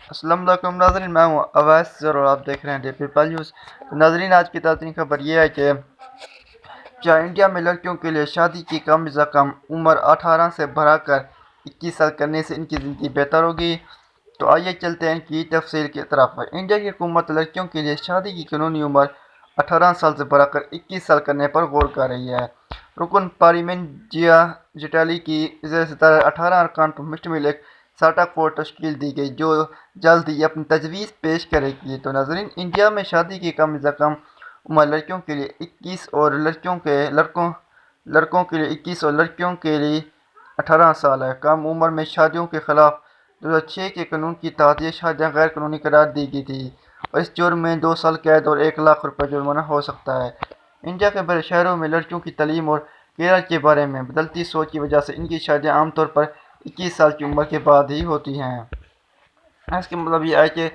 السلام علیکم ناظرین، میں ہوں اویس اور آپ دیکھ رہے ہیں ڈے پیپل نیوز۔ ناظرین، آج کی تازہ خبر یہ ہے کہ انڈیا میں لڑکیوں کے لیے شادی کی کم از کم عمر 18 سے بڑھا کر 21 سال کرنے سے ان کی زندگی بہتر ہوگی۔ تو آئیے چلتے ہیں ان کی تفصیل کی طرف۔ انڈیا کی حکومت لڑکیوں کے لیے شادی کی قانونی عمر 18 سال سے بڑھا کر 21 سال کرنے پر غور کر رہی ہے۔ رکن پارلیمنٹ جیا جٹالی کی زیر صدارت 18 ارکان پر مشتمل ایک ٹاسک فورس تشکیل دی گئی جو جلد ہی اپنی تجویز پیش کرے گی۔ تو ناظرین، انڈیا میں شادی کی کم از کم عمر لڑکیوں کے لیے 21 اور لڑکوں کے لیے 21 اور لڑکیوں کے لیے 18 سال ہے۔ کم عمر میں شادیوں کے خلاف 2006 کے قانون کے تحت یہ شادیاں غیر قانونی قرار دی گئی تھیں اور اس جرم میں 2 سال قید اور 1 لاکھ روپے جرمانہ ہو سکتا ہے۔ انڈیا کے بڑے شہروں میں لڑکیوں کی تعلیم اور کیریئر کے بارے میں بدلتی سوچ کی وجہ سے ان کی شادیاں عام طور پر 21 سال کی عمر کے بعد ہی ہوتی ہیں۔ اس کا مطلب یہ ہے کہ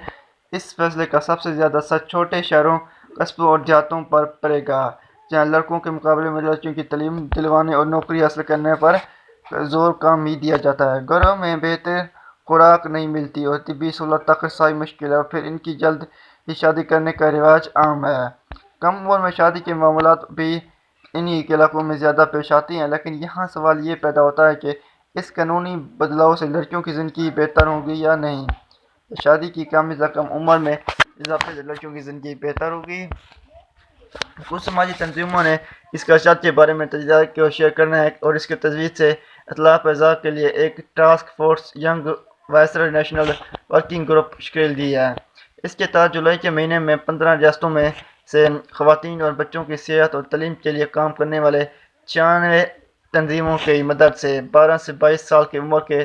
اس فیصلے کا سب سے زیادہ اثر چھوٹے شہروں، قصبوں اور دیہاتوں پر پڑے گا، جہاں لڑکوں کے مقابلے میں لڑکیوں کی تعلیم دلوانے اور نوکری حاصل کرنے پر زور کم ہی دیا جاتا ہے۔ گھروں میں بہتر خوراک نہیں ملتی اور طبی سہولت تک رسائی مشکل ہے اور پھر ان کی جلد ہی شادی کرنے کا رواج عام ہے۔ کم عمر میں شادی کے معاملات بھی انہی علاقوں میں زیادہ پیش آتے ہیں، لیکن یہاں سوال یہ پیدا ہوتا ہے کہ اس قانونی بدلاؤ سے لڑکیوں کی زندگی بہتر ہوگی یا نہیں۔ شادی کی کم از کم عمر میں اضافے سے لڑکیوں کی زندگی بہتر ہوگی۔ کچھ سماجی تنظیموں نے اس خدشات کے بارے میں تجزیات کو شیئر کرنے اور اس کی تجویز سے اطلاع فضا کے لیے ایک ٹاسک فورس ینگ وائسرز نیشنل ورکنگ گروپ تشکیل دی ہے۔ اس کے تحت جولائی کے مہینے میں 15 ریاستوں میں سے خواتین اور بچوں کی صحت اور تعلیم کے لیے کام کرنے والے 96 تنظیموں کی مدد سے 12 سے 22 سال کی عمر کے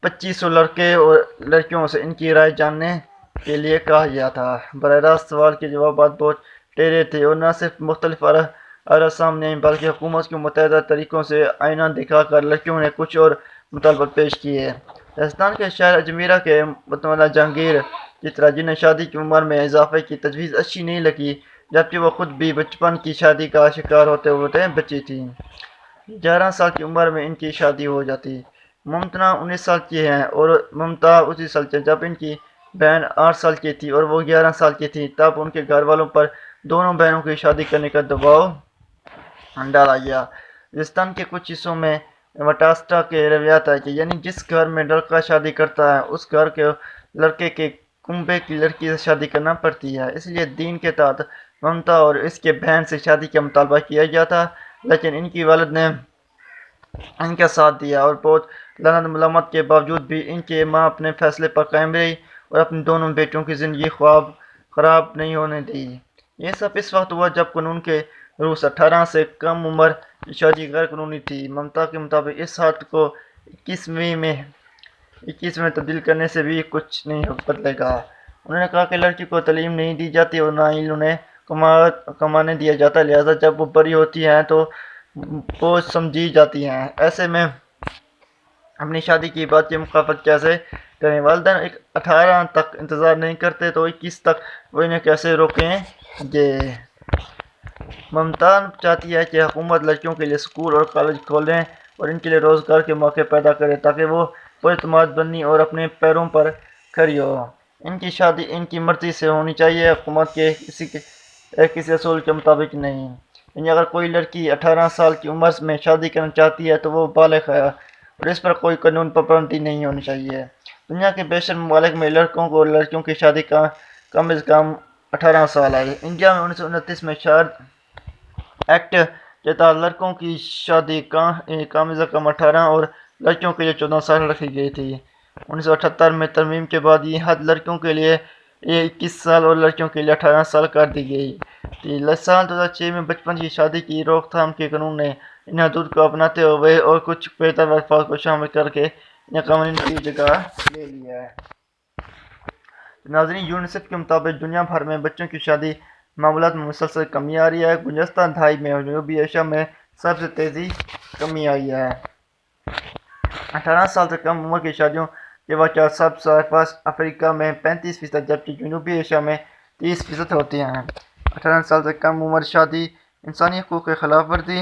2500 لڑکے اور لڑکیوں سے ان کی رائے جاننے کے لیے کہا گیا تھا۔ براہ راست سوال کے جوابات بہت ٹیڑھے تھے اور نہ صرف مختلف آراء سامنے آئیں بلکہ حکومت کو متعدد طریقوں سے آئینہ دکھا کر لڑکیوں نے کچھ اور مطالبات پیش کیے۔ راجستھان کے شہر اجمیر کے متولہ جہانگیر کی طرح، جنہیں شادی کی عمر میں اضافے کی تجویز اچھی نہیں لگی جبکہ وہ خود بھی بچپن کی شادی کا شکار ہوتے ہوتے بچی تھیں۔ 11 سال کی عمر میں ان کی شادی ہو جاتی۔ ممتنا 19 سال کی ہیں اور ممتا 29 سال کی۔ جب ان کی بہن 8 سال کی تھی اور وہ 11 سال کی تھی تب ان کے گھر والوں پر دونوں بہنوں کی شادی کرنے کا دباؤ ڈالا گیا۔ راجستھان کے کچھ حصوں میں وٹاسٹا کے روایت ہے کہ یعنی جس گھر میں لڑکا شادی کرتا ہے اس گھر کے لڑکے کے کنبے کی لڑکی سے شادی کرنا پڑتی ہے۔ اس لیے دین کے تحت ممتا اور اس کے بہن سے شادی کا مطالبہ کیا گیا تھا، لیکن ان کی والد نے ان کا ساتھ دیا اور بہت لعنت ملامت کے باوجود بھی ان کی ماں اپنے فیصلے پر قائم رہی اور اپنی دونوں بیٹیوں کی زندگی خراب نہیں ہونے دی۔ یہ سب اس وقت ہوا جب قانون کے روس 18 سے کم عمر کی شادی غیر قانونی تھی۔ ممتا کے مطابق اس حد کو 21ویں میں تبدیل کرنے سے بھی کچھ نہیں بدلے گا۔ انہوں نے کہا کہ لڑکی کو تعلیم نہیں دی جاتی اور نہ ہی انہیں کمانے دیا جاتا، لہٰذا جب وہ بڑی ہوتی ہیں تو بوجھ سمجھی جاتی ہیں۔ ایسے میں اپنی شادی کی بات کی مخالفت کیسے کریں؟ والدین 18 تک انتظار نہیں کرتے تو 21 تک وہ انہیں کیسے روکیں گے؟ ممتا چاہتی ہے کہ حکومت لڑکیوں کے لیے اسکول اور کالج کھولے اور ان کے لیے روزگار کے مواقع پیدا کرے تاکہ وہ پراعتماد بنیں اور اپنے پیروں پر کھڑی ہوں۔ ان کی شادی ان کی مرضی سے ہونی چاہیے، حکومت کے کسی اصول کے مطابق نہیں۔ یعنی اگر کوئی لڑکی 18 سال کی عمر میں شادی کرنا چاہتی ہے تو وہ بالغ ہے اور اس پر کوئی قانون پابندی نہیں ہونی چاہیے۔ دنیا کے بیشتر ممالک میں لڑکوں اور لڑکیوں کی شادی کا کم از کم 18 سال ہے۔ انڈیا میں 1929 میں چائلڈ ایکٹ کے تحت لڑکوں کی شادی کم از کم 18 اور لڑکیوں کے لیے 14 سال رکھی گئی تھی۔ 1978 میں ترمیم کے بعد یہ حد لڑکوں کے لیے 21 سال اور لڑکیوں کے لیے 18 سال کر دی گئی تھی۔ سال 2006 میں بچپن کی شادی کی روک تھام کے قانون نے ان حدود کو اپناتے ہوئے اور کچھ بہتر الفاظ کو شامل کر کے ان قوانین کی جگہ لے لی ہے۔ ناظرین، یونیسیف کے مطابق دنیا بھر میں بچوں کی شادی معاملات میں مسلسل کمی آ رہی ہے۔ گزشتہ دہائی میں جنوبی ایشیا میں سب سے تیزی کمی آئی ہے۔ 18 سال سے کم عمر کی شادیوں کے واقعات سب ساحل افریقہ میں 35% جبکہ جنوبی ایشیا میں 30% ہوتے ہیں۔ 18 سال سے کم عمر شادی انسانی حقوق کی خلاف ورزی